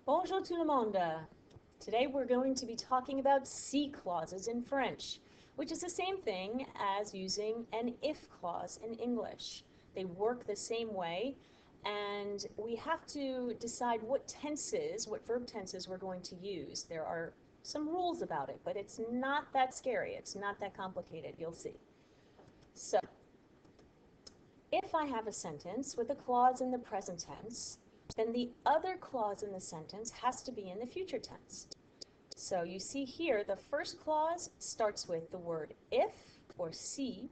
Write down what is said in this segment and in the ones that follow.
Bonjour tout le monde. Today we're going to be talking about si clauses in French, which is the same thing as using an if clause in English. They work the same way, and we have to decide what tenses, what verb tenses we're going to use. There are some rules about it, but it's not that scary. It's not that complicated. You'll see. So, if I have a sentence with a clause in the present tense, then the other clause in the sentence has to be in the future tense. So you see here, the first clause starts with the word if or si,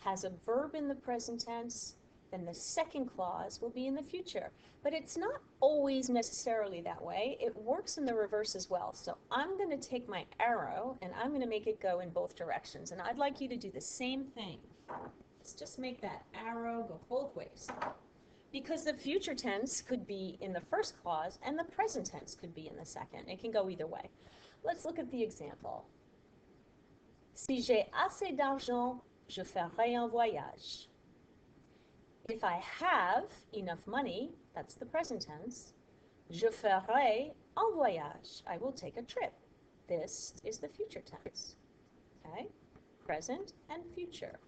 has a verb in the present tense, then the second clause will be in the future. But it's not always necessarily that way. It works in the reverse as well. So I'm going to take my arrow and I'm going to make it go in both directions. And I'd like you to do the same thing. Let's just make that arrow go both ways. Because the future tense could be in the first clause and the present tense could be in the second. It can go either way. Let's look at the example. Si j'ai assez d'argent, je ferai un voyage. If I have enough money, that's the present tense, je ferai un voyage. I will take a trip. This is the future tense. Okay? Present and future.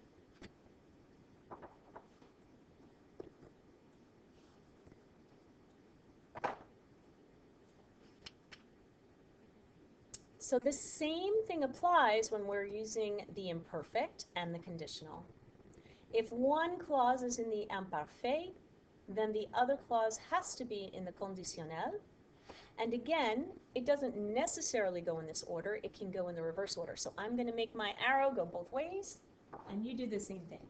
So the same thing applies when we're using the imperfect and the conditional. If one clause is in the imparfait, then the other clause has to be in the conditionnel. And again, it doesn't necessarily go in this order. It can go in the reverse order. So I'm going to make my arrow go both ways, and you do the same thing.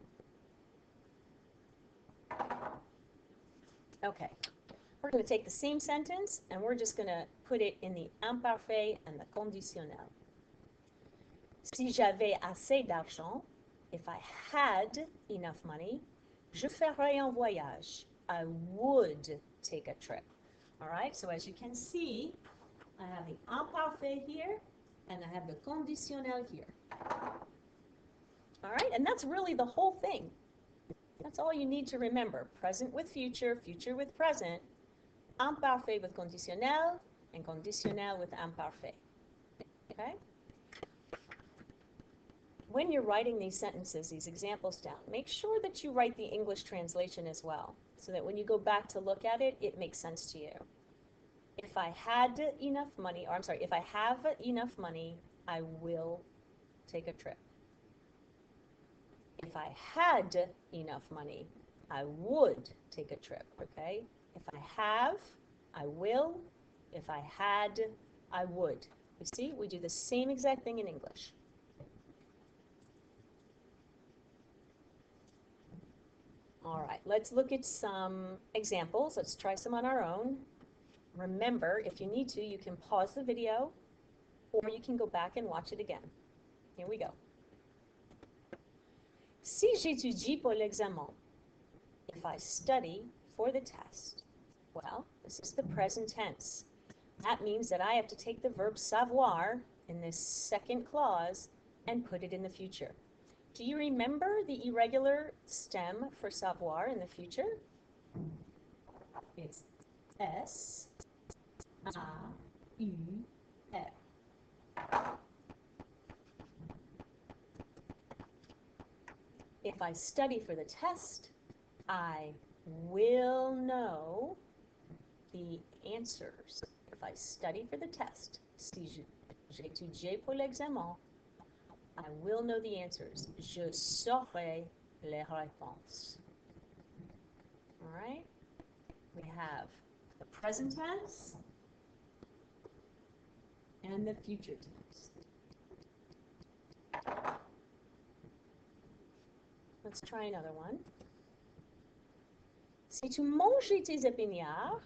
Okay. We're going to take the same sentence and we're just going to put it in the imparfait and the conditionnel. Si j'avais assez d'argent, if I had enough money, je ferais un voyage. I would take a trip. All right, so as you can see, I have the imparfait here and I have the conditionnel here. All right, and that's really the whole thing. That's all you need to remember. Present with future, future with present, imparfait with conditionnel, and conditionnel with imparfait. Okay? When you're writing these sentences, these examples down, make sure that you write the English translation as well, so that when you go back to look at it, it makes sense to you. If I had enough money, or I'm sorry, if I have enough money, I will take a trip. If I had enough money, I would take a trip, okay? If I have, I will. If I had, I would. You see, we do the same exact thing in English. All right, let's look at some examples. Let's try some on our own. Remember, if you need to, you can pause the video or you can go back and watch it again. Here we go. Si j'étudie pour l'examen, if I study for the test, well, this is the present tense. That means that I have to take the verb savoir in this second clause and put it in the future. Do you remember the irregular stem for savoir in the future? It's S-A-U-R. If I study for the test, I will know the answers. If I study for the test, si j'étudie pour l'examen, I will know the answers. Je saurai les réponses. All right? We have the present tense and the future tense. Let's try another one. Si tu manges tes épinards,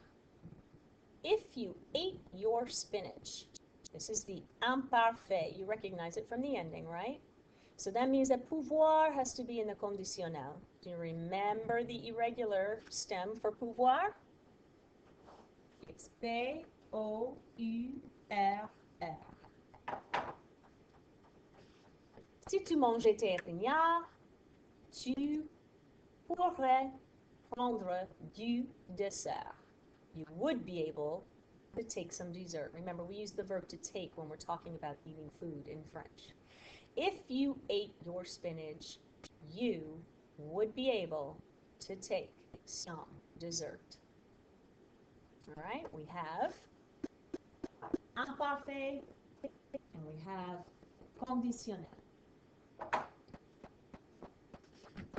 if you ate your spinach. This is the imparfait. You recognize it from the ending, right? So that means that pouvoir has to be in the conditionnel. Do you remember the irregular stem for pouvoir? It's P-O-U-R-R. Si tu mangeais tes épinards, tu pourrais prendre du dessert. You would be able to take some dessert. Remember, we use the verb to take when we're talking about eating food in French. If you ate your spinach, you would be able to take some dessert. All right, we have imparfait and we have conditionnel.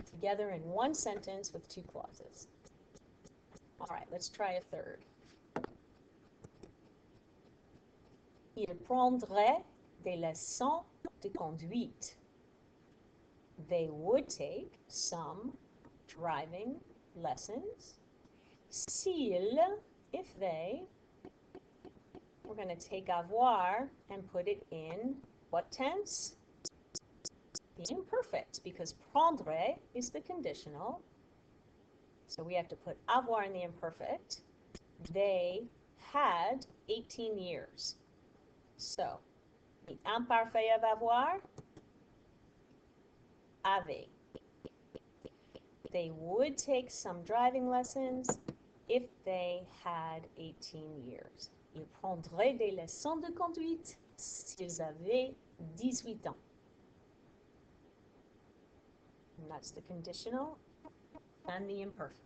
Together in one sentence with two clauses. All right, let's try a third. Il prendrait des leçons de conduite. They would take some driving lessons. S'il, if they, we're going to take avoir and put it in what tense? The imperfect, because prendre is the conditional. So we have to put avoir in the imperfect. They had 18 years. So the imparfait of avoir, avait. They would take some driving lessons if they had 18 years. Ils prendraient des leçons de conduite s'ils avaient 18 ans. And that's the conditional and the imperfect.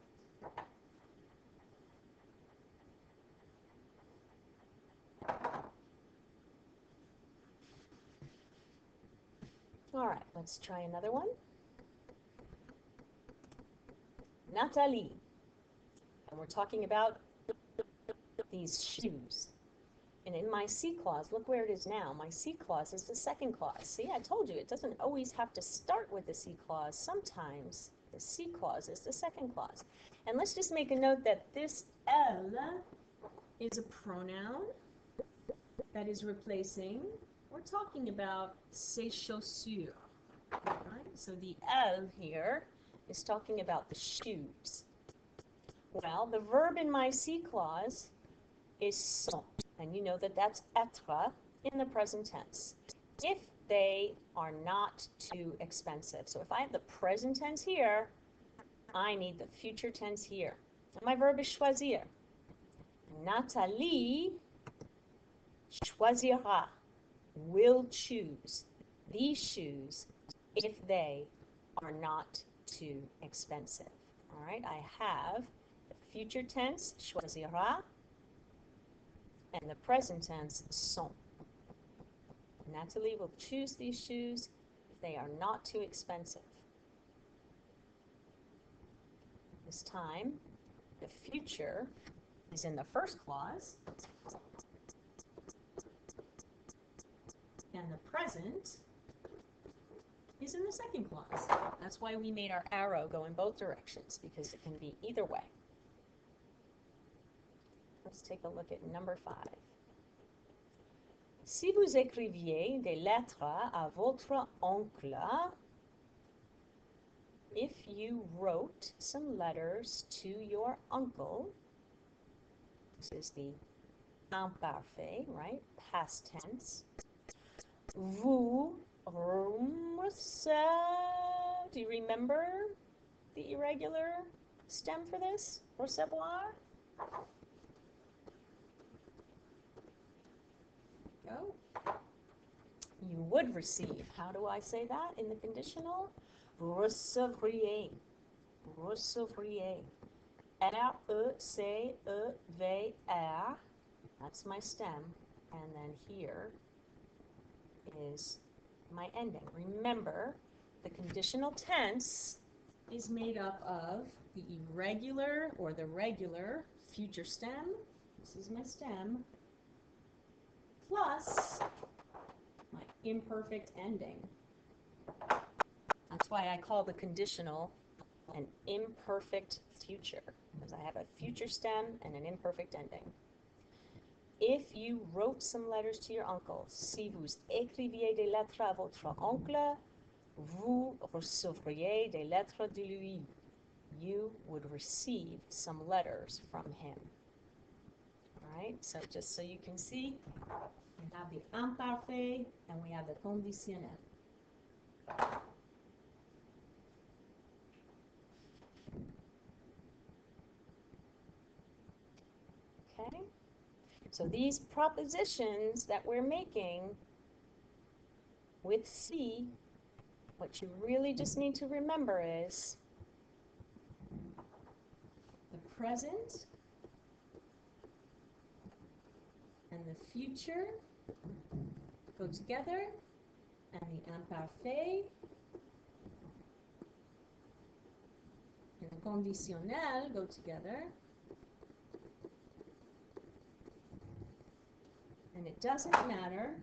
All right, let's try another one. Nathalie. And we're talking about these shoes. And in my C clause, look where it is now. My C clause is the second clause. See, I told you it doesn't always have to start with the C clause. Sometimes the C clause is the second clause. And let's just make a note that this elle is a pronoun that is replacing, we're talking about ses chaussures. Right? So the elle here is talking about the shoes. Well, the verb in my C clause is sont, and you know that that's être in the present tense. If they are not too expensive. So if I have the present tense here, I need the future tense here. And my verb is choisir. Nathalie choisira, will choose these shoes if they are not too expensive. All right, I have the future tense, choisira, and the present tense, sont. Nathalie will choose these shoes if they are not too expensive. This time, the future is in the first clause, and the present is in the second clause. That's why we made our arrow go in both directions, because it can be either way. Let's take a look at number 5. Si vous écriviez des lettres à votre oncle, if you wrote some letters to your uncle, this is the imparfait, right? Past tense. Vous do you remember the irregular stem for this? Recevoir? Go. You would receive. How do I say that in the conditional? Recevriez. Recevriez. R-E-C-E-V-R. That's my stem. And then here is my ending. Remember, the conditional tense is made up of the irregular or the regular future stem. This is my stem. Plus my imperfect ending. That's why I call the conditional an imperfect future, because I have a future stem and an imperfect ending. If you wrote some letters to your uncle, si vous écriviez des lettres à votre oncle, vous recevriez des lettres de lui. You would receive some letters from him. All right, so just so you can see, we have the imparfait and we have the conditionnel. Okay. So these propositions that we're making with C, what you really just need to remember is the present and the future go together, and the imparfait and the conditionnel go together. And it doesn't matter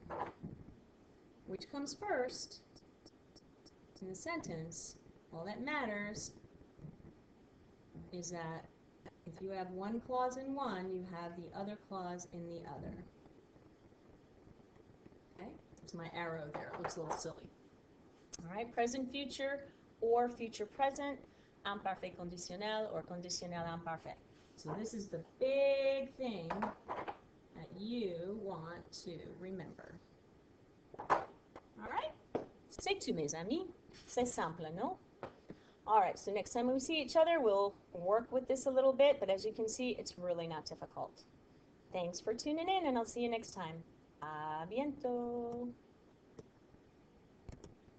which comes first in the sentence. All that matters is that if you have one clause in one, you have the other clause in the other. Okay, there's my arrow there. It looks a little silly. All right, present future or future present, imparfait conditionnel or conditionnel imparfait. So this is the big thing that you want to remember. All right, c'est tout, mes amis. C'est simple, no? All right, so next time we see each other, we'll work with this a little bit, but as you can see, it's really not difficult. Thanks for tuning in, and I'll see you next time. A bientôt.